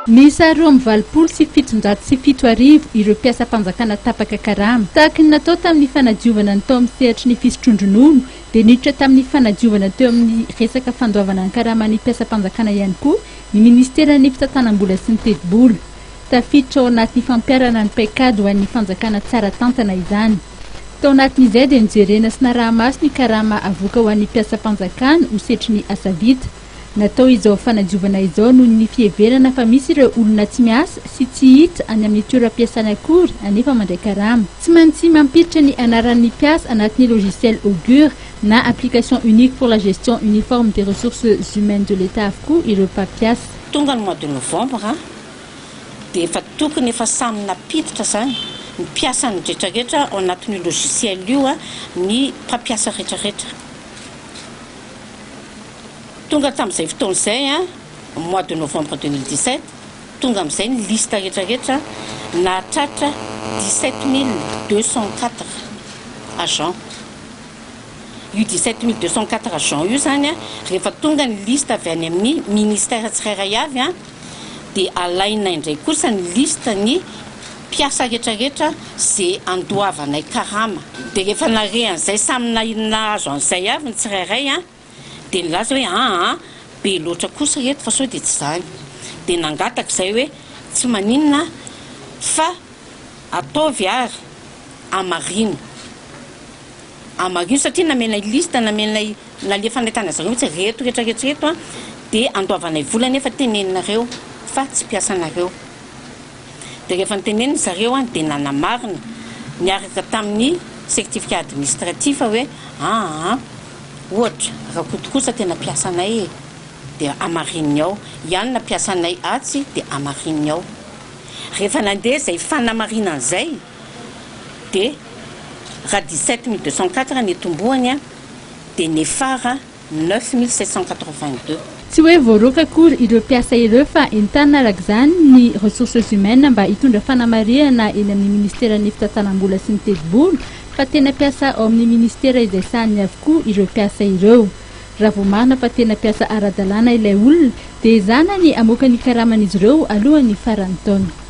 Misa roa amin'ny valopolo sy fitonjato sy fito arivo ireo mpiasam-panjakana tapaka karama. Tahaka ny natao tamin'ny fanadiovana ny tao amin'ny sehatry ny fisotronon-dronono dia niditra tamin'ny fanadiovana teo amin'ny resaka fandoavana ny karama ny mpiasam-panjakana ihany koa ny ministeran'ny fitantanam-bola sy ny teti-bola. Tafiditra ao anatin'ny fampiarana ny paikady ho an'ny fanjakana tsara tantana izany. Tao anatin'izay dia nijerena sy narahamaso ny karama avoaka ho an'ny mpiasam-panjakana ho sehatry ny asa vita. Natao izao fanadiovana izao noho ny fieverana fa misy ireo olona tsy miasa sy tsy hita any amin'ny toeram-piasana akory anefa mandray karama. Tsy maintsy mampiditra ny anaran'ny mpiasa anatin'ny logiciel Augure na application unique pour la gestion uniforme des ressources humaines de l'État avokoa ireo mpampiasa. Tonga ny mois de novembre dia efa tokony efa samy napiditra zany ny mpiasa ny rehetrarehetra ao anatin'ny logiciel io ny mpampiasa rehetrarehetra. Tonga tamin'izay fotoan'izay mois de novembre 2017 tonga amin'izay ny lista rehetrarehetra nahatratra 17 204 agents. Io 17 204 agents io zany rehefa tonga ny lista avy any amin'ny ministère tsirairay avy dia alaina indray kosa ny lista ny mpiasa rehetrarehetra zay andoavanay karama. Dia rehefa narehan'izay samy nahazo an'izay avy ny tsirairay dia nilaza hoe be loatra kosa reto fa sao dia tsy zany. Dia nangataka izay hoe tsy maninona fa ataovy ary amariny satria namenay lista namenay nalefanay tany zareo mitsy reto rehetrarehetra dia andoavanay vola nefa tenenareo fa tsy mpiasanareo. Dia rehefa nitenenina zareo dia nanamarina niaraka tamin'ny certificat administratif hoe ohatra raha kotokosa tena mpiasanay dia amarininy ao, ihany na mpiasanay atsy dia amarininy ao. Rehefa nandeha izay fanamarinana izay dia raha 17 204 ny tombohany dia nefara 9 782. Tsy hoe voaroka akory ireo mpiasa ireo fa entana araka izany ny ressources humaines mba hitondra fanamarihana eny amin'ny ministeran'ny fitantanam-bola sy ny teti-bola fa tena mpiasa ao amin'ny ministera izay sahany avokoa ireo mpiasa ireo. Raha vao marina fa tena mpiasa ara-dalàna ilay olona dia izany ny amoaka ny karaman'izy ireo alohan'ny faran'ny taona.